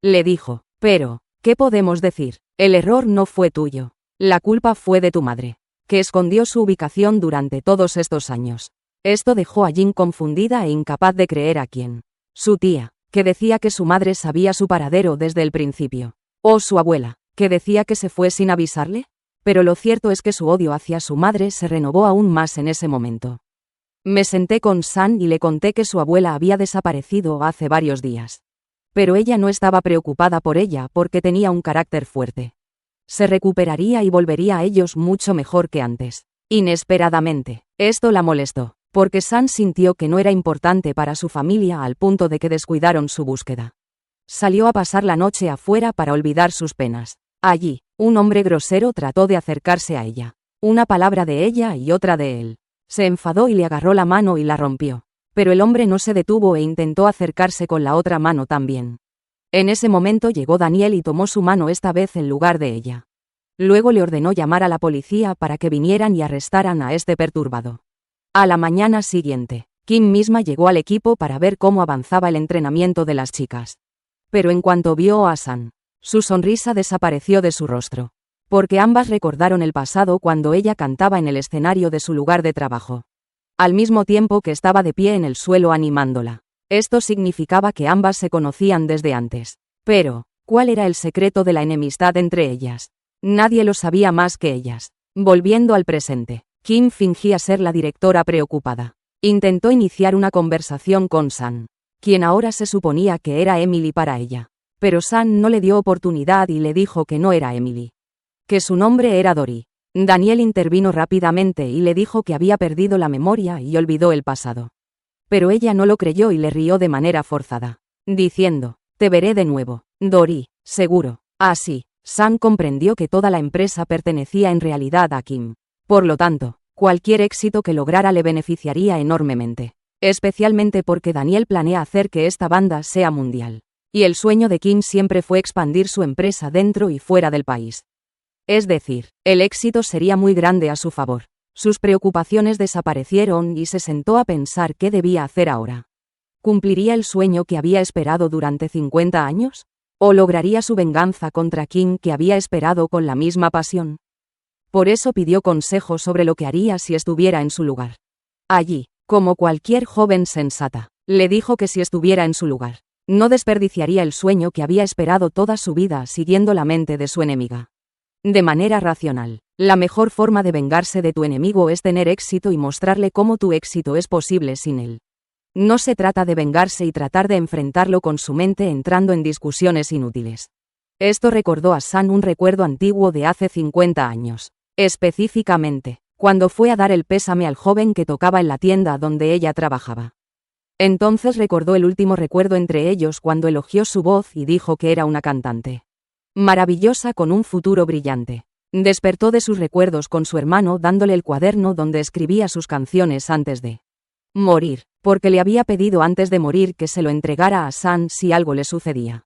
Le dijo, pero, ¿qué podemos decir? El error no fue tuyo. La culpa fue de tu madre, que escondió su ubicación durante todos estos años. Esto dejó a Jean confundida e incapaz de creer a quién. Su tía, que decía que su madre sabía su paradero desde el principio. O su abuela, que decía que se fue sin avisarle. Pero lo cierto es que su odio hacia su madre se renovó aún más en ese momento. Me senté con San y le conté que su abuela había desaparecido hace varios días. Pero ella no estaba preocupada por ella porque tenía un carácter fuerte. Se recuperaría y volvería a ellos mucho mejor que antes. Inesperadamente, esto la molestó, porque San sintió que no era importante para su familia al punto de que descuidaron su búsqueda. Salió a pasar la noche afuera para olvidar sus penas. Allí, un hombre grosero trató de acercarse a ella. Una palabra de ella y otra de él. Se enfadó y le agarró la mano y la rompió. Pero el hombre no se detuvo e intentó acercarse con la otra mano también. En ese momento llegó Daniel y tomó su mano esta vez en lugar de ella. Luego le ordenó llamar a la policía para que vinieran y arrestaran a este perturbado. A la mañana siguiente, Kim misma llegó al equipo para ver cómo avanzaba el entrenamiento de las chicas. Pero en cuanto vio a San, su sonrisa desapareció de su rostro. Porque ambas recordaron el pasado cuando ella cantaba en el escenario de su lugar de trabajo. Al mismo tiempo que estaba de pie en el suelo animándola. Esto significaba que ambas se conocían desde antes. Pero, ¿cuál era el secreto de la enemistad entre ellas? Nadie lo sabía más que ellas. Volviendo al presente, Kim fingía ser la directora preocupada. Intentó iniciar una conversación con San, quien ahora se suponía que era Emily para ella. Pero San no le dio oportunidad y le dijo que no era Emily. Que su nombre era Dory. Daniel intervino rápidamente y le dijo que había perdido la memoria y olvidó el pasado. Pero ella no lo creyó y le rió de manera forzada, diciendo, «Te veré de nuevo, Dory, seguro». Así, Sam comprendió que toda la empresa pertenecía en realidad a Kim. Por lo tanto, cualquier éxito que lograra le beneficiaría enormemente. Especialmente porque Daniel planea hacer que esta banda sea mundial. Y el sueño de Kim siempre fue expandir su empresa dentro y fuera del país. Es decir, el éxito sería muy grande a su favor. Sus preocupaciones desaparecieron y se sentó a pensar qué debía hacer ahora. ¿Cumpliría el sueño que había esperado durante 50 años? ¿O lograría su venganza contra Kim que había esperado con la misma pasión? Por eso pidió consejo sobre lo que haría si estuviera en su lugar. Allí, como cualquier joven sensata, le dijo que si estuviera en su lugar, no desperdiciaría el sueño que había esperado toda su vida siguiendo la mente de su enemiga. De manera racional, la mejor forma de vengarse de tu enemigo es tener éxito y mostrarle cómo tu éxito es posible sin él. No se trata de vengarse y tratar de enfrentarlo con su mente entrando en discusiones inútiles. Esto recordó a San un recuerdo antiguo de hace 50 años. Específicamente, cuando fue a dar el pésame al joven que tocaba en la tienda donde ella trabajaba. Entonces recordó el último recuerdo entre ellos cuando elogió su voz y dijo que era una cantante maravillosa con un futuro brillante. Despertó de sus recuerdos con su hermano dándole el cuaderno donde escribía sus canciones antes de morir, porque le había pedido antes de morir que se lo entregara a San si algo le sucedía,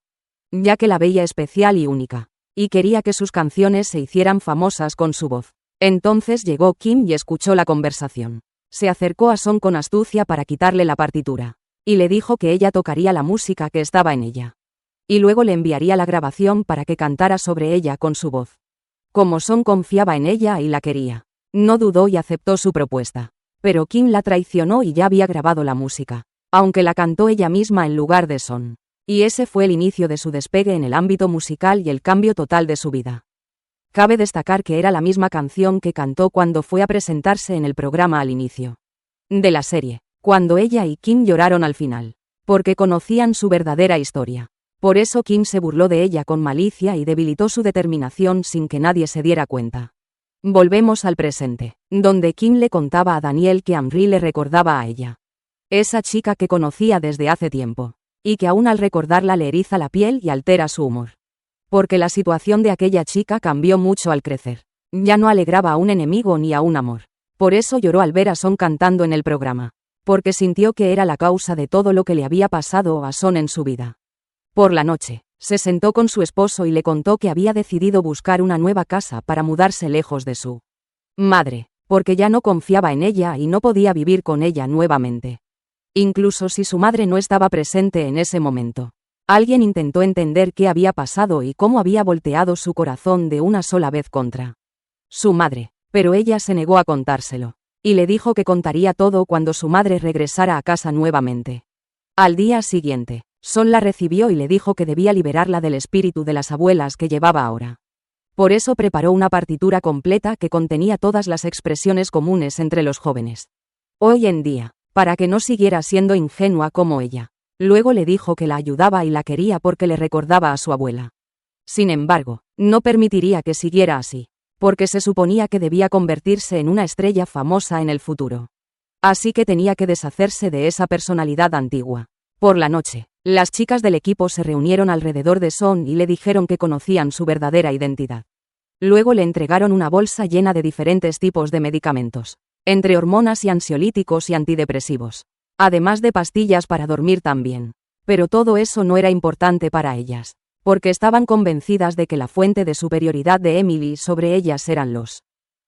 ya que la veía especial y única, y quería que sus canciones se hicieran famosas con su voz. Entonces llegó Kim y escuchó la conversación. Se acercó a Son con astucia para quitarle la partitura, y le dijo que ella tocaría la música que estaba en ella, y luego le enviaría la grabación para que cantara sobre ella con su voz. Como Son confiaba en ella y la quería, no dudó y aceptó su propuesta. Pero Kim la traicionó y ya había grabado la música, aunque la cantó ella misma en lugar de Son. Y ese fue el inicio de su despegue en el ámbito musical y el cambio total de su vida. Cabe destacar que era la misma canción que cantó cuando fue a presentarse en el programa al inicio de la serie, cuando ella y Kim lloraron al final, porque conocían su verdadera historia. Por eso Kim se burló de ella con malicia y debilitó su determinación sin que nadie se diera cuenta. Volvemos al presente, donde Kim le contaba a Daniel que Amri le recordaba a ella. Esa chica que conocía desde hace tiempo, y que aún al recordarla le eriza la piel y altera su humor. Porque la situación de aquella chica cambió mucho al crecer. Ya no alegraba a un enemigo ni a un amor. Por eso lloró al ver a Son cantando en el programa, porque sintió que era la causa de todo lo que le había pasado a Son en su vida. Por la noche, se sentó con su esposo y le contó que había decidido buscar una nueva casa para mudarse lejos de su madre, porque ya no confiaba en ella y no podía vivir con ella nuevamente. Incluso si su madre no estaba presente en ese momento. Alguien intentó entender qué había pasado y cómo había volteado su corazón de una sola vez contra su madre, pero ella se negó a contárselo, y le dijo que contaría todo cuando su madre regresara a casa nuevamente. Al día siguiente, Son la recibió y le dijo que debía liberarla del espíritu de las abuelas que llevaba ahora. Por eso preparó una partitura completa que contenía todas las expresiones comunes entre los jóvenes hoy en día, para que no siguiera siendo ingenua como ella. Luego le dijo que la ayudaba y la quería porque le recordaba a su abuela. Sin embargo, no permitiría que siguiera así, porque se suponía que debía convertirse en una estrella famosa en el futuro. Así que tenía que deshacerse de esa personalidad antigua. Por la noche, las chicas del equipo se reunieron alrededor de Son y le dijeron que conocían su verdadera identidad. Luego le entregaron una bolsa llena de diferentes tipos de medicamentos, entre hormonas y ansiolíticos y antidepresivos, además de pastillas para dormir también. Pero todo eso no era importante para ellas, porque estaban convencidas de que la fuente de superioridad de Emily sobre ellas eran los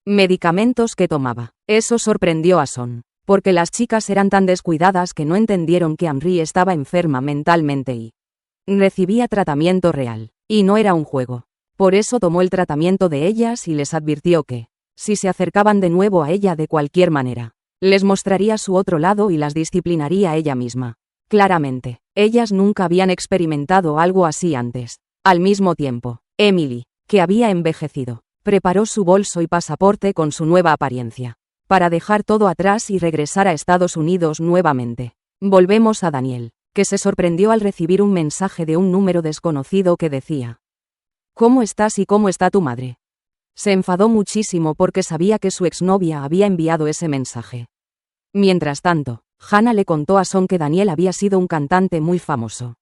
medicamentos que tomaba. Eso sorprendió a Son, porque las chicas eran tan descuidadas que no entendieron que Amri estaba enferma mentalmente y recibía tratamiento real, y no era un juego. Por eso tomó el tratamiento de ellas y les advirtió que, si se acercaban de nuevo a ella de cualquier manera, les mostraría su otro lado y las disciplinaría ella misma. Claramente, ellas nunca habían experimentado algo así antes. Al mismo tiempo, Emily, que había envejecido, preparó su bolso y pasaporte con su nueva apariencia, para dejar todo atrás y regresar a Estados Unidos nuevamente. Volvemos a Daniel, que se sorprendió al recibir un mensaje de un número desconocido que decía: ¿Cómo estás y cómo está tu madre? Se enfadó muchísimo porque sabía que su exnovia había enviado ese mensaje. Mientras tanto, Hannah le contó a Son que Daniel había sido un cantante muy famoso.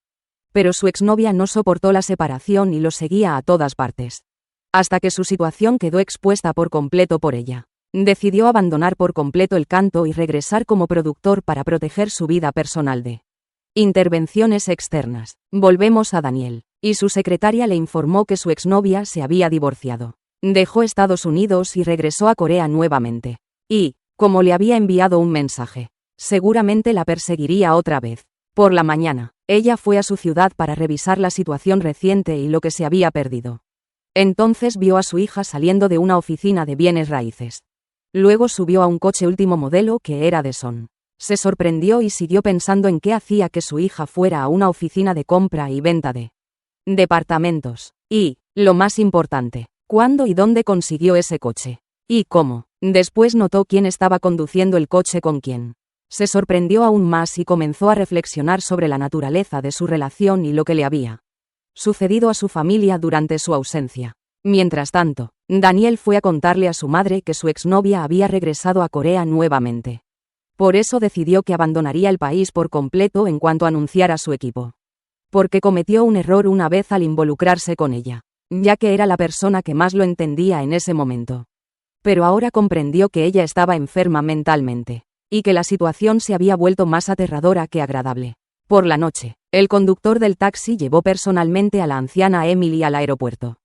Pero su exnovia no soportó la separación y lo seguía a todas partes. Hasta que su situación quedó expuesta por completo por ella. Decidió abandonar por completo el canto y regresar como productor para proteger su vida personal de intervenciones externas. Volvemos a Daniel, y su secretaria le informó que su exnovia se había divorciado. Dejó Estados Unidos y regresó a Corea nuevamente. Y, como le había enviado un mensaje, seguramente la perseguiría otra vez. Por la mañana, ella fue a su ciudad para revisar la situación reciente y lo que se había perdido. Entonces vio a su hija saliendo de una oficina de bienes raíces. Luego subió a un coche último modelo que era de Son. Se sorprendió y siguió pensando en qué hacía que su hija fuera a una oficina de compra y venta de departamentos. Y, lo más importante, ¿cuándo y dónde consiguió ese coche? ¿Y cómo? Después notó quién estaba conduciendo el coche con quién. Se sorprendió aún más y comenzó a reflexionar sobre la naturaleza de su relación y lo que le había sucedido a su familia durante su ausencia. Mientras tanto, Daniel fue a contarle a su madre que su exnovia había regresado a Corea nuevamente. Por eso decidió que abandonaría el país por completo en cuanto anunciara su equipo. Porque cometió un error una vez al involucrarse con ella, ya que era la persona que más lo entendía en ese momento. Pero ahora comprendió que ella estaba enferma mentalmente, y que la situación se había vuelto más aterradora que agradable. Por la noche, el conductor del taxi llevó personalmente a la anciana Emily al aeropuerto.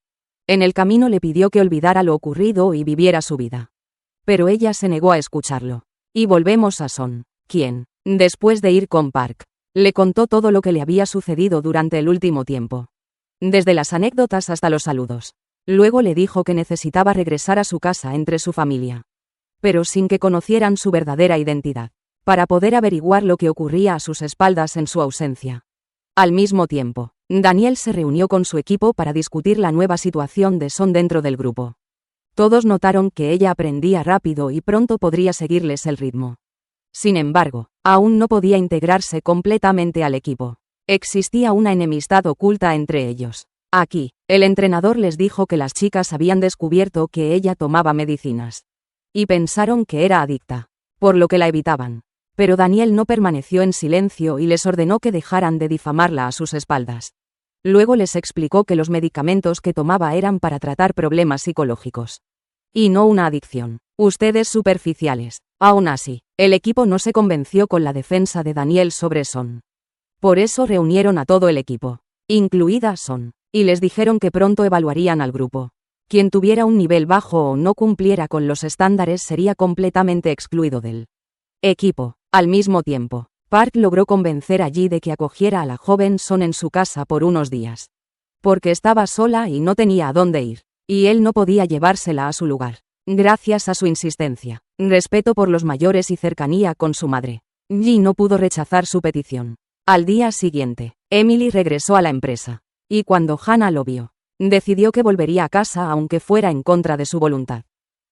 En el camino le pidió que olvidara lo ocurrido y viviera su vida. Pero ella se negó a escucharlo. Y volvemos a Son, quien, después de ir con Park, le contó todo lo que le había sucedido durante el último tiempo. Desde las anécdotas hasta los saludos. Luego le dijo que necesitaba regresar a su casa entre su familia. Pero sin que conocieran su verdadera identidad, para poder averiguar lo que ocurría a sus espaldas en su ausencia. Al mismo tiempo, Daniel se reunió con su equipo para discutir la nueva situación de Son dentro del grupo. Todos notaron que ella aprendía rápido y pronto podría seguirles el ritmo. Sin embargo, aún no podía integrarse completamente al equipo. Existía una enemistad oculta entre ellos. Aquí, el entrenador les dijo que las chicas habían descubierto que ella tomaba medicinas. Y pensaron que era adicta, por lo que la evitaban. Pero Daniel no permaneció en silencio y les ordenó que dejaran de difamarla a sus espaldas. Luego les explicó que los medicamentos que tomaba eran para tratar problemas psicológicos. Y no una adicción. Ustedes superficiales. Aún así, el equipo no se convenció con la defensa de Daniel sobre Son. Por eso reunieron a todo el equipo, incluida Son, y les dijeron que pronto evaluarían al grupo. Quien tuviera un nivel bajo o no cumpliera con los estándares sería completamente excluido del equipo. Al mismo tiempo, Park logró convencer a Ji de que acogiera a la joven Son en su casa por unos días. Porque estaba sola y no tenía a dónde ir, y él no podía llevársela a su lugar. Gracias a su insistencia, respeto por los mayores y cercanía con su madre, Ji no pudo rechazar su petición. Al día siguiente, Emily regresó a la empresa, y cuando Hannah lo vio, decidió que volvería a casa aunque fuera en contra de su voluntad.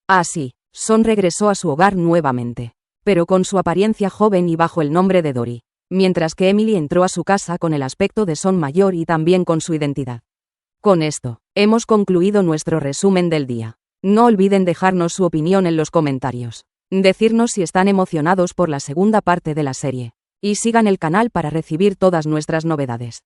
Así, Son regresó a su hogar nuevamente, pero con su apariencia joven y bajo el nombre de Dory, mientras que Emily entró a su casa con el aspecto de Son mayor y también con su identidad. Con esto, hemos concluido nuestro resumen del día. No olviden dejarnos su opinión en los comentarios, decirnos si están emocionados por la segunda parte de la serie, y sigan el canal para recibir todas nuestras novedades.